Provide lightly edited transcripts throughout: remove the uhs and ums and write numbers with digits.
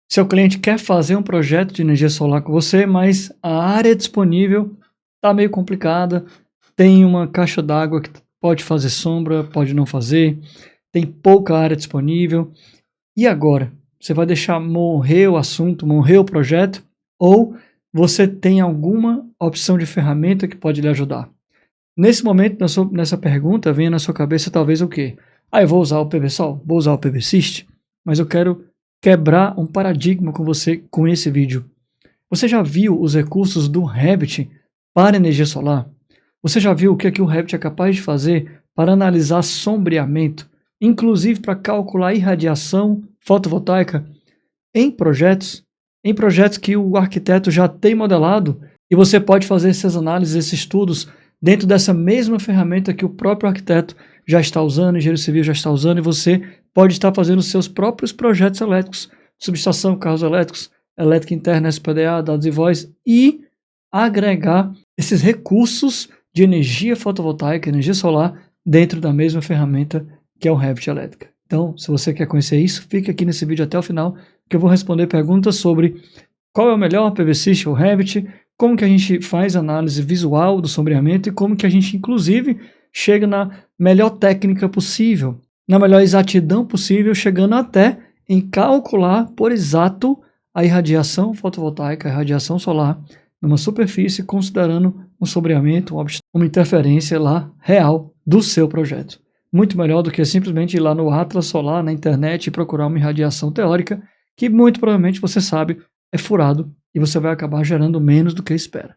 Seu cliente quer fazer um projeto de energia solar com você, mas a área disponível está meio complicada. Tem uma caixa d'água que pode fazer sombra, pode não fazer. Tem pouca área disponível. E agora? Você vai deixar morrer o assunto, morrer o projeto? Ou você tem alguma opção de ferramenta que pode lhe ajudar? Nesse momento, nessa pergunta, vem na sua cabeça talvez o quê? Eu vou usar o PV-Sol, vou usar o PV-Syst, mas eu quero quebrar um paradigma com você com esse vídeo. Você já viu os recursos do Revit para energia solar? Você já viu o que o Revit é capaz de fazer para analisar sombreamento, inclusive para calcular irradiação fotovoltaica em projetos que o arquiteto já tem modelado, e você pode fazer essas análises, esses estudos dentro dessa mesma ferramenta que o próprio arquiteto já está usando, engenheiro civil já está usando, e você pode estar fazendo os seus próprios projetos elétricos, subestação, carros elétricos, elétrica interna, SPDA, dados e voz, e agregar esses recursos de energia fotovoltaica, energia solar, dentro da mesma ferramenta que é o Revit Elétrica. Então, se você quer conhecer isso, fique aqui nesse vídeo até o final, que eu vou responder perguntas sobre qual é o melhor PV-Syst ou Revit, como que a gente faz análise visual do sombreamento e como que a gente, inclusive, chega na melhor técnica possível, na melhor exatidão possível, chegando até em calcular por exato a irradiação fotovoltaica, a irradiação solar, numa superfície, considerando um sombreamento, uma interferência lá real do seu projeto. Muito melhor do que simplesmente ir lá no Atlas Solar, na internet, e procurar uma irradiação teórica, que muito provavelmente você sabe é furado e você vai acabar gerando menos do que espera.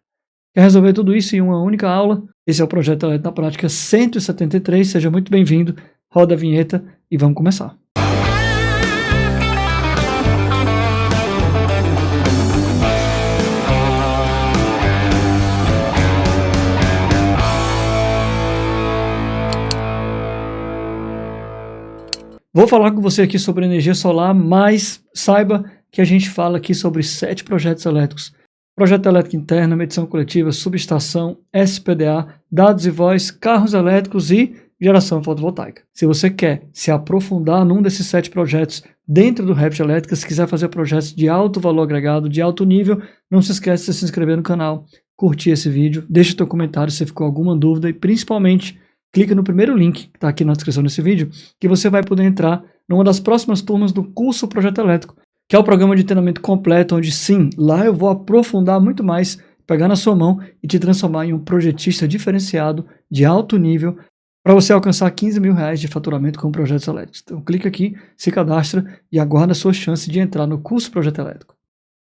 Quer resolver tudo isso em uma única aula? Esse é o Projeto Elétrico na Prática 173, seja muito bem-vindo, roda a vinheta e vamos começar. Vou falar com você aqui sobre energia solar, mas saiba que a gente fala aqui sobre 7 projetos elétricos. Projeto elétrico interno, medição coletiva, subestação, SPDA, dados e voz, carros elétricos e geração fotovoltaica. Se você quer se aprofundar num desses 7 projetos dentro do Revit Elétrica, se quiser fazer projetos de alto valor agregado, de alto nível, não se esqueça de se inscrever no canal, curtir esse vídeo, deixa o teu comentário se ficou alguma dúvida e principalmente clica no primeiro link que está aqui na descrição desse vídeo, que você vai poder entrar numa das próximas turmas do curso Projeto Elétrico, que é o programa de treinamento completo, onde sim, lá eu vou aprofundar muito mais, pegar na sua mão e te transformar em um projetista diferenciado, de alto nível, para você alcançar 15 mil reais de faturamento com projetos elétricos. Então clica aqui, se cadastra e aguarda a sua chance de entrar no curso Projeto Elétrico.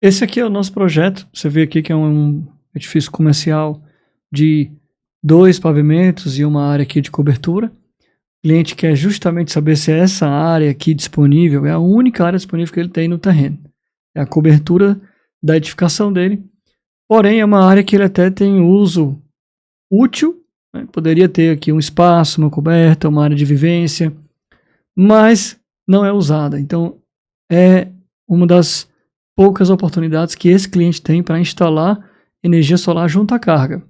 Esse aqui é o nosso projeto, você vê aqui que é um edifício comercial de 2 pavimentos e uma área aqui de cobertura. O cliente quer justamente saber se essa área aqui disponível é a única área disponível que ele tem no terreno. É a cobertura da edificação dele. Porém, é uma área que ele até tem uso útil, né? Poderia ter aqui um espaço, uma coberta, uma área de vivência, mas não é usada. Então, é uma das poucas oportunidades que esse cliente tem para instalar energia solar junto à carga.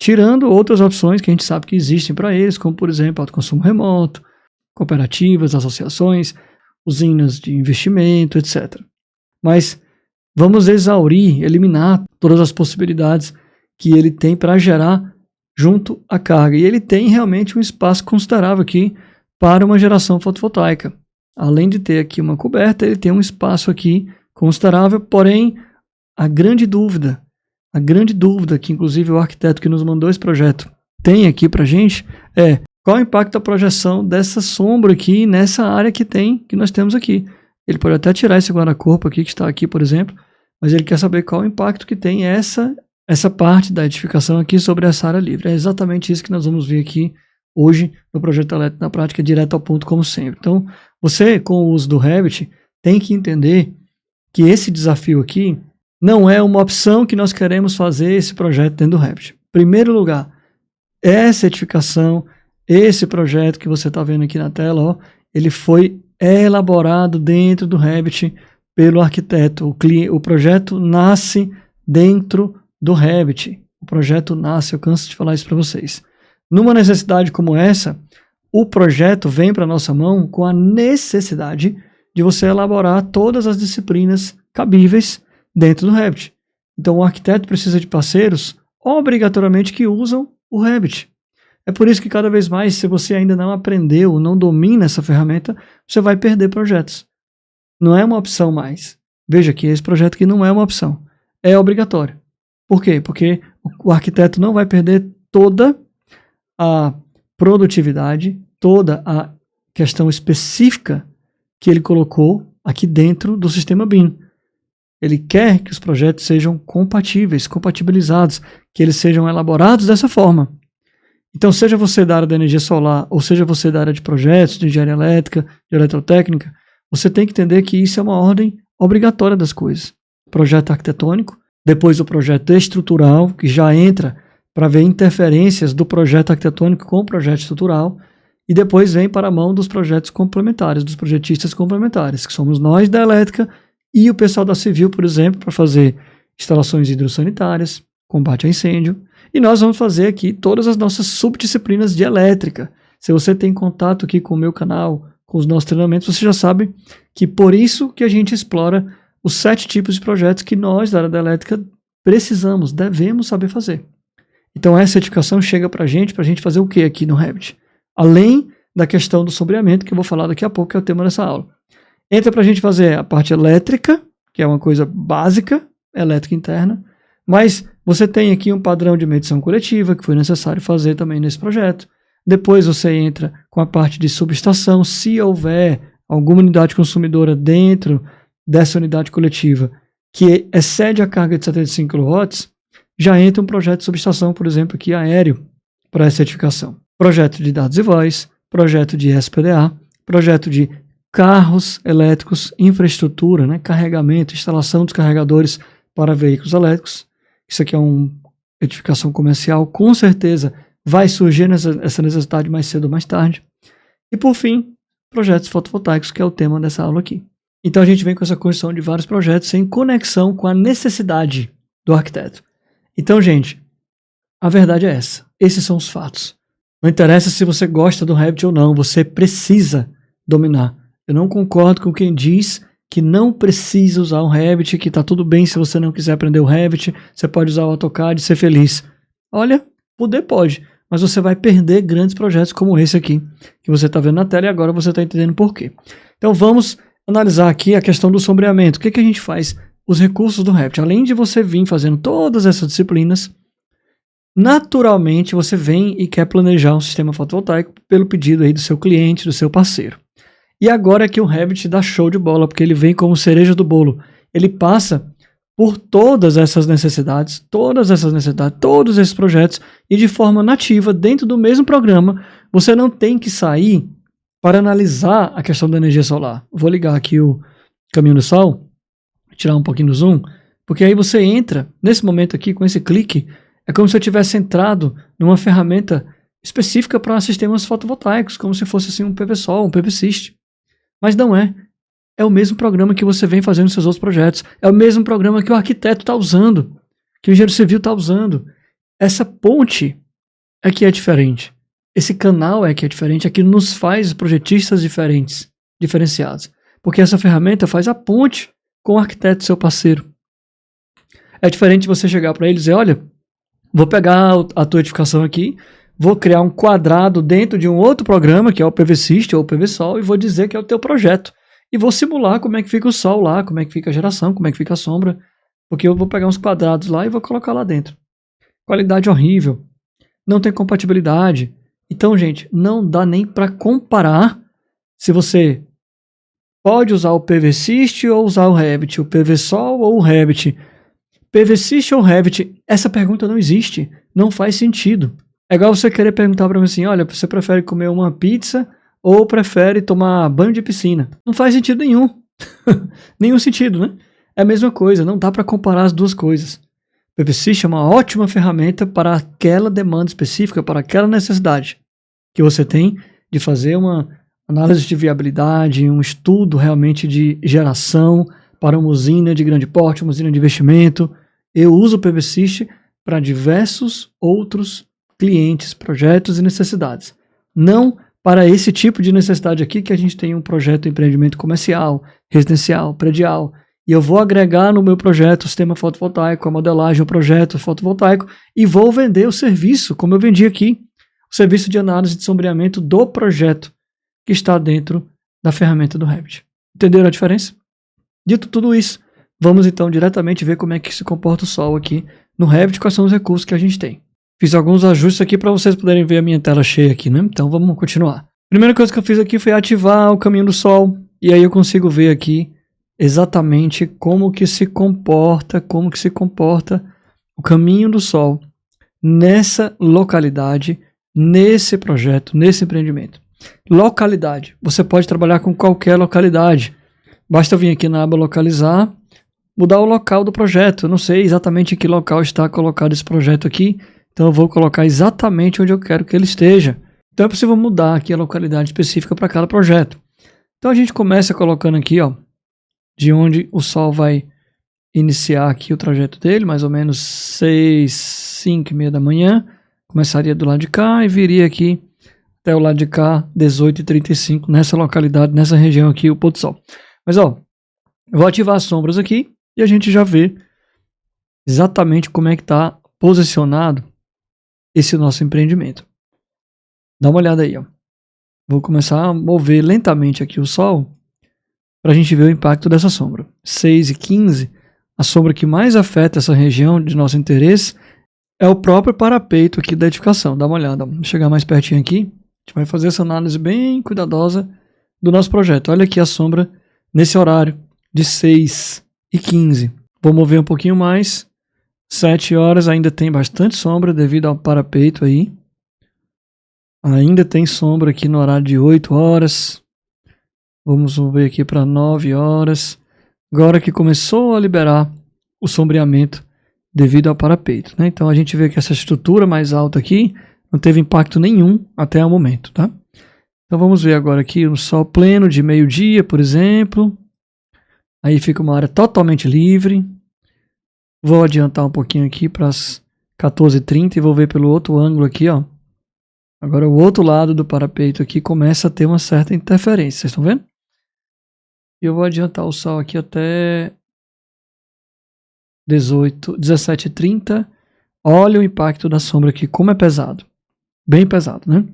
Tirando outras opções que a gente sabe que existem para eles, como por exemplo autoconsumo remoto, cooperativas, associações, usinas de investimento, etc. Mas vamos eliminar todas as possibilidades que ele tem para gerar junto à carga. E ele tem realmente um espaço considerável aqui para uma geração fotovoltaica. Além de ter aqui uma coberta, ele tem um espaço aqui considerável, porém a grande dúvida que inclusive o arquiteto que nos mandou esse projeto tem aqui para a gente é qual o impacto da projeção dessa sombra aqui nessa área que nós temos aqui. Ele pode até tirar esse guarda-corpo aqui que está aqui, por exemplo, mas ele quer saber qual o impacto que tem essa parte da edificação aqui sobre essa área livre. É exatamente isso que nós vamos ver aqui hoje no Projeto Elétrico na Prática, direto ao ponto como sempre. Então, você com o uso do Revit tem que entender que esse desafio aqui não é uma opção que nós queremos fazer esse projeto dentro do Revit. Em primeiro lugar, essa edificação, esse projeto que você está vendo aqui na tela, ó, ele foi elaborado dentro do Revit pelo arquiteto. O projeto nasce dentro do Revit. O projeto nasce, eu canso de falar isso para vocês. Numa necessidade como essa, o projeto vem para a nossa mão com a necessidade de você elaborar todas as disciplinas cabíveis dentro do Revit. Então o arquiteto precisa de parceiros obrigatoriamente que usam o Revit. É por isso que cada vez mais, se você ainda não aprendeu, não domina essa ferramenta, você vai perder projetos. Não é uma opção mais. Veja que esse projeto aqui não é uma opção. É obrigatório. Por quê? Porque o arquiteto não vai perder toda a produtividade, toda a questão específica que ele colocou aqui dentro do sistema BIM. Ele quer que os projetos sejam compatíveis, compatibilizados, que eles sejam elaborados dessa forma. Então, seja você da área da energia solar, ou seja você da área de projetos, de engenharia elétrica, de eletrotécnica, você tem que entender que isso é uma ordem obrigatória das coisas. Projeto arquitetônico, depois o projeto estrutural, que já entra para ver interferências do projeto arquitetônico com o projeto estrutural, e depois vem para a mão dos projetos complementares, dos projetistas complementares, que somos nós da elétrica e o pessoal da civil, por exemplo, para fazer instalações hidrossanitárias, combate a incêndio, e nós vamos fazer aqui todas as nossas subdisciplinas de elétrica. Se você tem contato aqui com o meu canal, com os nossos treinamentos, você já sabe que por isso que a gente explora os 7 tipos de projetos que nós da área da elétrica precisamos, devemos saber fazer. Então essa certificação chega para a gente fazer o que aqui no Revit? Além da questão do sombreamento, que eu vou falar daqui a pouco, que é o tema dessa aula. Entra para a gente fazer a parte elétrica, que é uma coisa básica, elétrica interna, mas você tem aqui um padrão de medição coletiva, que foi necessário fazer também nesse projeto. Depois você entra com a parte de subestação, se houver alguma unidade consumidora dentro dessa unidade coletiva que excede a carga de 75 kW, já entra um projeto de subestação, por exemplo, aqui aéreo, para essa certificação. Projeto de dados e voz, projeto de SPDA, projeto de carros elétricos, infraestrutura, né, carregamento, instalação dos carregadores para veículos elétricos. Isso aqui é uma certificação comercial, com certeza vai surgir essa necessidade mais cedo ou mais tarde. E por fim, projetos fotovoltaicos, que é o tema dessa aula aqui. Então a gente vem com essa construção de vários projetos em conexão com a necessidade do arquiteto. Então, gente, a verdade é essa. Esses são os fatos. Não interessa se você gosta do Revit ou não, você precisa dominar. Eu não concordo com quem diz que não precisa usar o Revit, que está tudo bem se você não quiser aprender o Revit, você pode usar o AutoCAD e ser feliz. Olha, poder pode, mas você vai perder grandes projetos como esse aqui, que você está vendo na tela e agora você está entendendo por quê. Então vamos analisar aqui a questão do sombreamento. O que a gente faz? Os recursos do Revit. Além de você vir fazendo todas essas disciplinas, naturalmente você vem e quer planejar um sistema fotovoltaico pelo pedido aí do seu cliente, do seu parceiro. E agora é que o Revit dá show de bola, porque ele vem como cereja do bolo. Ele passa por todas essas necessidades, todos esses projetos, e de forma nativa, dentro do mesmo programa, você não tem que sair para analisar a questão da energia solar. Vou ligar aqui o caminho do sol, tirar um pouquinho do zoom, porque aí você entra, nesse momento aqui, com esse clique, é como se eu tivesse entrado numa ferramenta específica para sistemas fotovoltaicos, como se fosse assim um PV-Sol, um PV-Syst. Mas não é. É o mesmo programa que você vem fazendo nos seus outros projetos. É o mesmo programa que o arquiteto está usando, que o engenheiro civil está usando. Essa ponte é que é diferente. Esse canal é que é diferente, é que nos faz projetistas diferenciados. Porque essa ferramenta faz a ponte com o arquiteto, seu parceiro. É diferente você chegar para ele e dizer, olha, vou pegar a tua edificação aqui, vou criar um quadrado dentro de um outro programa, que é o PV-Syst ou o PV-Sol, e vou dizer que é o teu projeto. E vou simular como é que fica o sol lá, como é que fica a geração, como é que fica a sombra, porque eu vou pegar uns quadrados lá e vou colocar lá dentro. Qualidade horrível, não tem compatibilidade. Então, gente, não dá nem para comparar se você pode usar o PV-Syst ou usar o Revit, o PV-Sol ou o Revit. PV-Syst ou Revit, essa pergunta não existe, não faz sentido. É igual você querer perguntar para mim assim, olha, você prefere comer uma pizza ou prefere tomar banho de piscina? Não faz sentido nenhum. Nenhum sentido, né? É a mesma coisa, não dá para comparar as duas coisas. O PV-Syst é uma ótima ferramenta para aquela demanda específica, para aquela necessidade que você tem de fazer uma análise de viabilidade, um estudo realmente de geração para uma usina de grande porte, uma usina de investimento. Eu uso o PV-Syst para diversos outros clientes, projetos e necessidades. Não para esse tipo de necessidade aqui que a gente tem um projeto de empreendimento comercial, residencial, predial, e eu vou agregar no meu projeto o sistema fotovoltaico, a modelagem, o projeto fotovoltaico, e vou vender o serviço, como eu vendi aqui, o serviço de análise de sombreamento do projeto que está dentro da ferramenta do Revit. Entenderam a diferença? Dito tudo isso, vamos então diretamente ver como é que se comporta o sol aqui no Revit, quais são os recursos que a gente tem. Fiz alguns ajustes aqui para vocês poderem ver a minha tela cheia aqui, né? Então vamos continuar. Primeira coisa que eu fiz aqui foi ativar o caminho do sol, e aí eu consigo ver aqui exatamente como que se comporta o caminho do sol nessa localidade, nesse projeto, nesse empreendimento. Localidade. Você pode trabalhar com qualquer localidade. Basta vir aqui na aba localizar, mudar o local do projeto. Eu não sei exatamente em que local está colocado esse projeto aqui, então eu vou colocar exatamente onde eu quero que ele esteja. Então é possível mudar aqui a localidade específica para cada projeto. Então a gente começa colocando aqui, ó, de onde o sol vai iniciar aqui o trajeto dele, mais ou menos 6, 5 e meia da manhã. Começaria do lado de cá e viria aqui até o lado de cá, 18h35, nessa localidade, nessa região aqui, o pôr do sol. Mas ó, eu vou ativar as sombras aqui e a gente já vê exatamente como é que está posicionado esse nosso empreendimento. Dá uma olhada aí, ó. Vou começar a mover lentamente aqui o sol para a gente ver o impacto dessa sombra. 6h15, a sombra que mais afeta essa região de nosso interesse é o próprio parapeito aqui da edificação. Dá uma olhada, vou chegar mais pertinho aqui. A gente vai fazer essa análise bem cuidadosa do nosso projeto. Olha aqui a sombra nesse horário de 6h15. Vou mover um pouquinho mais. 7 horas ainda tem bastante sombra devido ao parapeito aí. Ainda tem sombra aqui no horário de 8 horas. Vamos ver aqui para 9 horas. Agora que começou a liberar o sombreamento devido ao parapeito, né? Então a gente vê que essa estrutura mais alta aqui não teve impacto nenhum até o momento, tá? Então vamos ver agora aqui o sol pleno de meio-dia, por exemplo. Aí fica uma área totalmente livre. Vou adiantar um pouquinho aqui para as 14h30 e vou ver pelo outro ângulo aqui, ó. Agora o outro lado do parapeito aqui começa a ter uma certa interferência, vocês estão vendo? E eu vou adiantar o sol aqui até 17h30. Olha o impacto da sombra aqui, como é pesado. Bem pesado, né?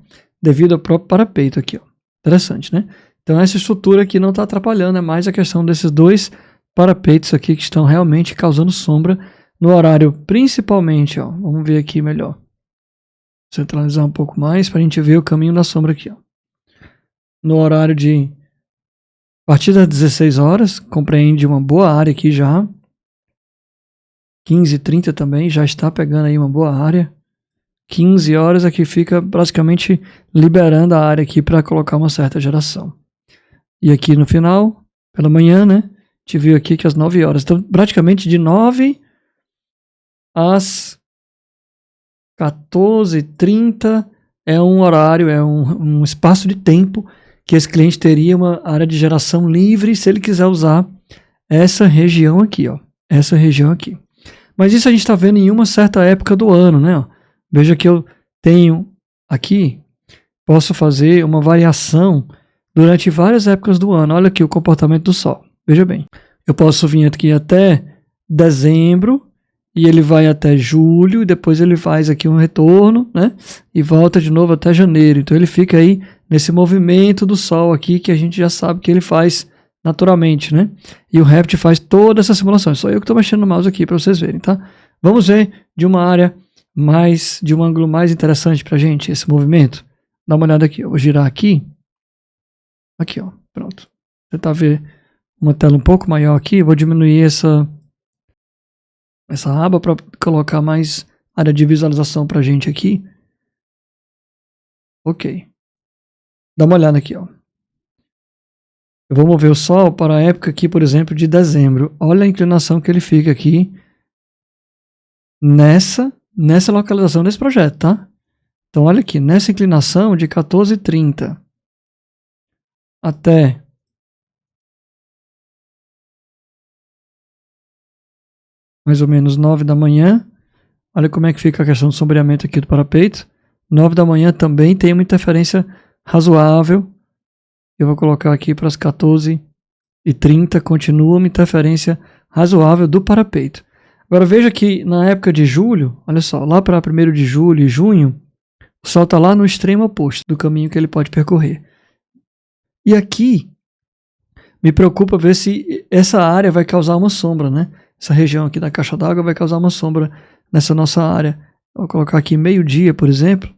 Devido ao próprio parapeito aqui, ó. Interessante, né? Então essa estrutura aqui não está atrapalhando, é mais a questão desses dois parapeitos aqui que estão realmente causando sombra no horário, principalmente, ó. Vamos ver aqui melhor. Centralizar um pouco mais para a gente ver o caminho da sombra aqui, ó. No horário de a partir das 16 horas, compreende uma boa área aqui já. 15h30 também, já está pegando aí uma boa área. 15 horas aqui fica praticamente liberando a área aqui para colocar uma certa geração. E aqui no final, pela manhã, né? A gente viu aqui que às 9 horas. Então, praticamente de 9 às 14h30 é um horário, é um espaço de tempo que esse cliente teria uma área de geração livre se ele quiser usar essa região aqui, ó. Essa região aqui. Mas isso a gente está vendo em uma certa época do ano, né? Ó. Veja que eu tenho aqui, posso fazer uma variação durante várias épocas do ano. Olha aqui o comportamento do sol. Veja bem, eu posso vir aqui até dezembro e ele vai até julho e depois ele faz aqui um retorno, né? E volta de novo até janeiro. Então ele fica aí nesse movimento do sol aqui que a gente já sabe que ele faz naturalmente, né? E o Revit faz toda essa simulação. Só eu que estou mexendo no mouse aqui para vocês verem, tá? Vamos ver de uma área mais, de um ângulo mais interessante para a gente esse movimento. Dá uma olhada aqui. Eu vou girar aqui. Aqui, ó. Pronto. Tentar ver uma tela um pouco maior aqui. Eu vou diminuir essa aba para colocar mais área de visualização para a gente aqui. Ok. Dá uma olhada aqui, ó. Eu vou mover o sol para a época aqui, por exemplo, de dezembro. Olha a inclinação que ele fica aqui nessa localização desse projeto, tá? Então olha aqui, nessa inclinação de 14h30 até mais ou menos 9 da manhã. Olha como é que fica a questão do sombreamento aqui do parapeito. 9 da manhã também tem uma interferência razoável. Eu vou colocar aqui para as 14h30, continua uma interferência razoável do parapeito. Agora veja que na época de julho, olha só, lá para 1º de julho e junho, o Sol está lá no extremo oposto do caminho que ele pode percorrer. E aqui me preocupa ver se essa área vai causar uma sombra, né? Essa região aqui da caixa d'água vai causar uma sombra nessa nossa área. Vou colocar aqui meio-dia, por exemplo.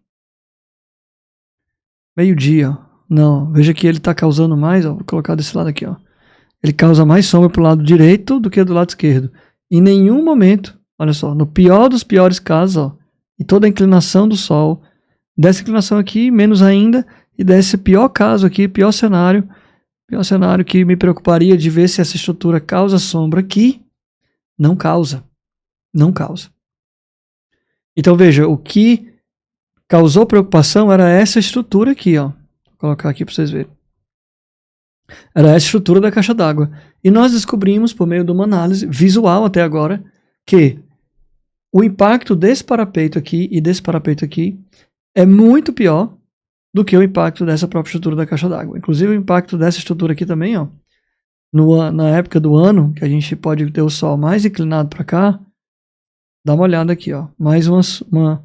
Meio-dia. Não, veja que ele está causando mais, ó, vou colocar desse lado aqui, ó. Ele causa mais sombra para o lado direito do que do lado esquerdo. Em nenhum momento, olha só, no pior dos piores casos, ó, e toda a inclinação do Sol, dessa inclinação aqui, menos ainda, e desse pior caso aqui, pior cenário que me preocuparia de ver se essa estrutura causa sombra aqui, não causa. Não causa. Então veja, o que causou preocupação era essa estrutura aqui, ó. Vou colocar aqui para vocês verem. Era essa estrutura da caixa d'água. E nós descobrimos, por meio de uma análise visual até agora, que o impacto desse parapeito aqui e desse parapeito aqui é muito pior do que o impacto dessa própria estrutura da caixa d'água. Inclusive o impacto dessa estrutura aqui também, ó, na época do ano, que a gente pode ter o Sol mais inclinado para cá, dá uma olhada aqui, ó, mais uma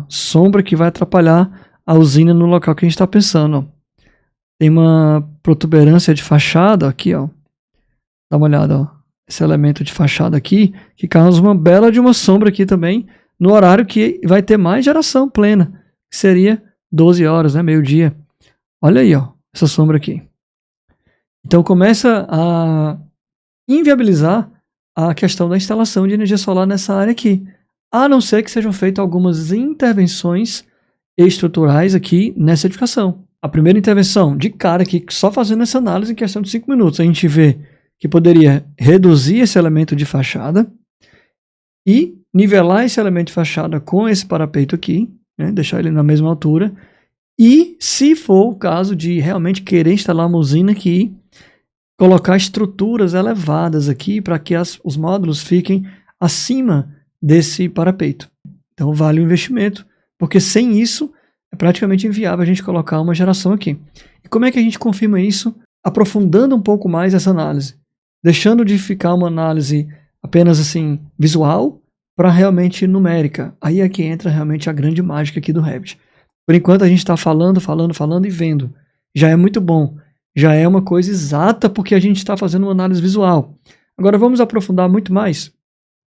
sombra que vai atrapalhar a usina no local que a gente está pensando, ó. Tem uma protuberância de fachada aqui, ó. Dá uma olhada, ó. Esse elemento de fachada aqui, que causa uma bela de uma sombra aqui também, no horário que vai ter mais geração plena, que seria 12 horas, né, meio-dia. Olha aí, ó, essa sombra aqui. Então começa a inviabilizar a questão da instalação de energia solar nessa área aqui, a não ser que sejam feitas algumas intervenções estruturais aqui nessa edificação. A primeira intervenção, de cara aqui, só fazendo essa análise em questão de 5 minutos, a gente vê que poderia reduzir esse elemento de fachada e nivelar esse elemento de fachada com esse parapeito aqui, né, deixar ele na mesma altura, e se for o caso de realmente querer instalar uma usina aqui, colocar estruturas elevadas aqui para que os módulos fiquem acima desse parapeito. Então vale o investimento, porque sem isso é praticamente inviável a gente colocar uma geração aqui. E como é que a gente confirma isso? Aprofundando um pouco mais essa análise, deixando de ficar uma análise apenas assim visual para realmente numérica. Aí é que entra realmente a grande mágica aqui do Revit. Por enquanto a gente está falando e vendo. Já é muito bom. Já é uma coisa exata porque a gente está fazendo uma análise visual. Agora vamos aprofundar muito mais.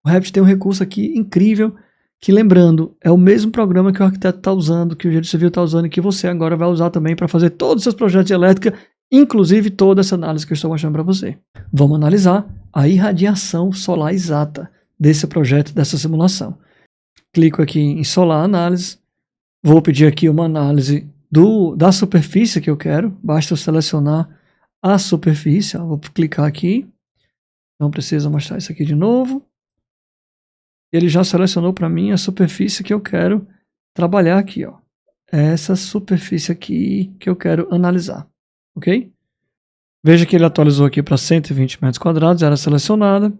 O Revit tem um recurso aqui incrível que, lembrando, é o mesmo programa que o arquiteto está usando, que o engenheiro civil está usando e que você agora vai usar também para fazer todos os seus projetos de elétrica, inclusive toda essa análise que eu estou mostrando para você. Vamos analisar a irradiação solar exata desse projeto, dessa simulação. Clico aqui em Solar Análise, vou pedir aqui uma análise da superfície que eu quero, basta eu selecionar a superfície, vou clicar aqui, não precisa mostrar isso aqui de novo. Ele já selecionou para mim a superfície que eu quero trabalhar aqui, ó. Essa superfície aqui que eu quero analisar, ok? Veja que ele atualizou aqui para 120 metros quadrados, era selecionada.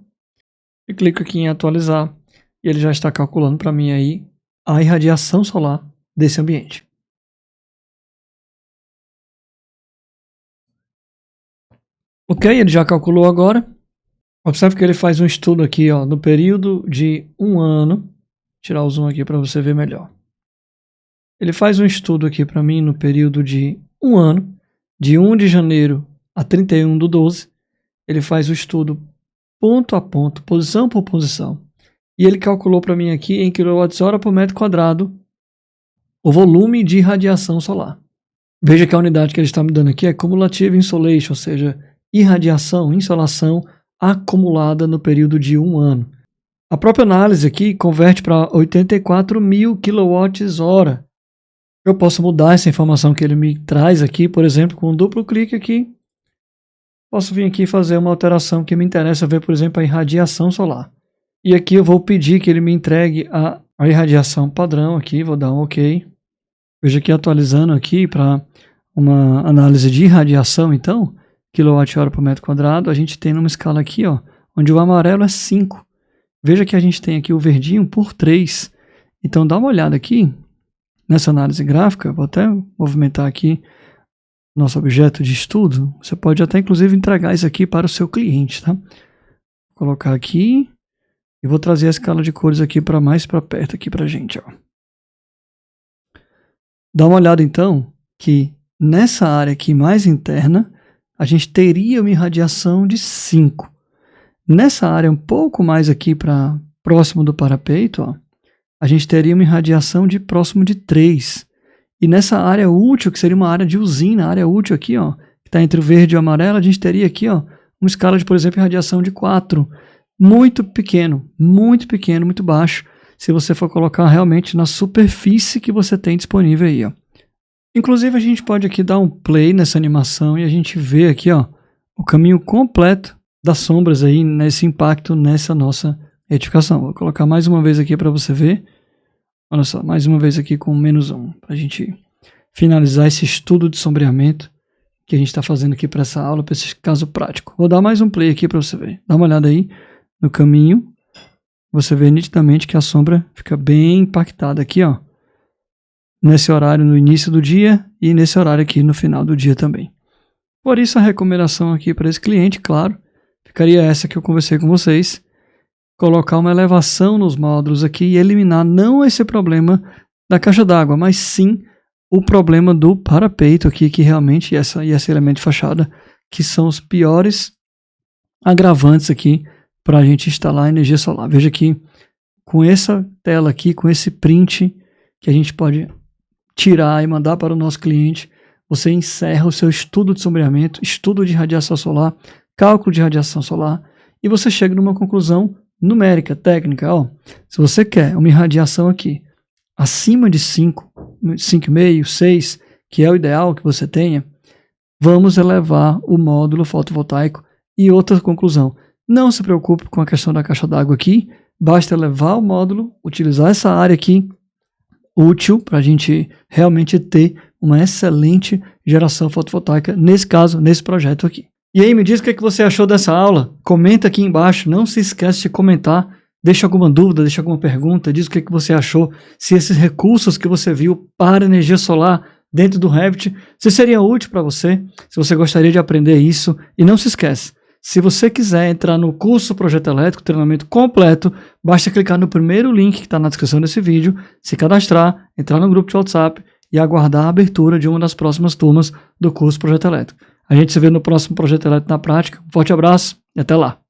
E clico aqui em atualizar e ele já está calculando para mim aí a irradiação solar desse ambiente. Ok, ele já calculou agora. Observe que ele faz um estudo aqui, ó, no período de 1 ano. Vou tirar o zoom aqui para você ver melhor. Ele faz um estudo aqui para mim no período de 1 ano, de 1 de janeiro a 31/12. Ele faz o estudo ponto a ponto, posição por posição. E ele calculou para mim aqui em kWh por metro quadrado o volume de radiação solar. Veja que a unidade que ele está me dando aqui é cumulative insolation, ou seja, irradiação, insolação acumulada no período de 1 ano. A própria análise aqui converte para 84.000 kWh. Eu posso mudar essa informação que ele me traz aqui, por exemplo, com um duplo clique aqui. Posso vir aqui e fazer uma alteração que me interessa ver, por exemplo, a irradiação solar. E aqui eu vou pedir que ele me entregue a irradiação padrão aqui, vou dar um OK. Veja aqui atualizando aqui para uma análise de irradiação, então, kWh por metro quadrado, a gente tem numa escala aqui, ó, onde o amarelo é 5. Veja que a gente tem aqui o verdinho por 3. Então dá uma olhada aqui, nessa análise gráfica, vou até movimentar aqui nosso objeto de estudo, você pode até inclusive entregar isso aqui para o seu cliente, tá? Vou colocar aqui e vou trazer a escala de cores aqui para mais para perto aqui para a gente, ó. Dá uma olhada então que nessa área aqui mais interna, a gente teria uma irradiação de 5. Nessa área um pouco mais aqui para próximo do parapeito, ó, a gente teria uma irradiação de próximo de 3. E nessa área útil, que seria uma área de usina, área útil aqui, ó, que está entre o verde e o amarelo, a gente teria aqui, ó, uma escala de, por exemplo, irradiação de 4. Muito pequeno, muito baixo, se você for colocar realmente na superfície que você tem disponível aí, ó. Inclusive, a gente pode aqui dar um play nessa animação e a gente vê aqui, ó, o caminho completo das sombras aí, nesse impacto, nessa nossa retificação. Vou colocar mais uma vez aqui para você ver. Olha só, mais uma vez aqui com -1, para a gente finalizar esse estudo de sombreamento que a gente está fazendo aqui para essa aula, para esse caso prático. Vou dar mais um play aqui para você ver. Dá uma olhada aí no caminho. Você vê nitidamente que a sombra fica bem impactada aqui, ó. Nesse horário no início do dia e nesse horário aqui no final do dia também. Por isso a recomendação aqui para esse cliente, claro, ficaria essa que eu conversei com vocês. Colocar uma elevação nos módulos aqui e eliminar não esse problema da caixa d'água, mas sim o problema do parapeito aqui, que realmente esse elemento de fachada, que são os piores agravantes aqui para a gente instalar energia solar. Veja aqui, com essa tela aqui, com esse print que a gente pode tirar e mandar para o nosso cliente, você encerra o seu estudo de sombreamento, estudo de radiação solar, cálculo de radiação solar, e você chega numa conclusão numérica, técnica, ó. Se você quer uma irradiação aqui acima de 5, 5,5, 6, que é o ideal que você tenha, vamos elevar o módulo fotovoltaico. E outra conclusão, não se preocupe com a questão da caixa d'água aqui, basta elevar o módulo, utilizar essa área aqui útil para a gente realmente ter uma excelente geração fotovoltaica, nesse caso, nesse projeto aqui. E aí, me diz o que você achou dessa aula, comenta aqui embaixo, não se esquece de comentar, deixa alguma dúvida, deixa alguma pergunta, diz o que você achou, se esses recursos que você viu para energia solar dentro do Revit, se seria útil para você, se você gostaria de aprender isso, e não se esquece, se você quiser entrar no curso Projeto Elétrico, treinamento completo, basta clicar no primeiro link que está na descrição desse vídeo, se cadastrar, entrar no grupo de WhatsApp e aguardar a abertura de uma das próximas turmas do curso Projeto Elétrico. A gente se vê no próximo Projeto Elétrico na Prática. Um forte abraço e até lá!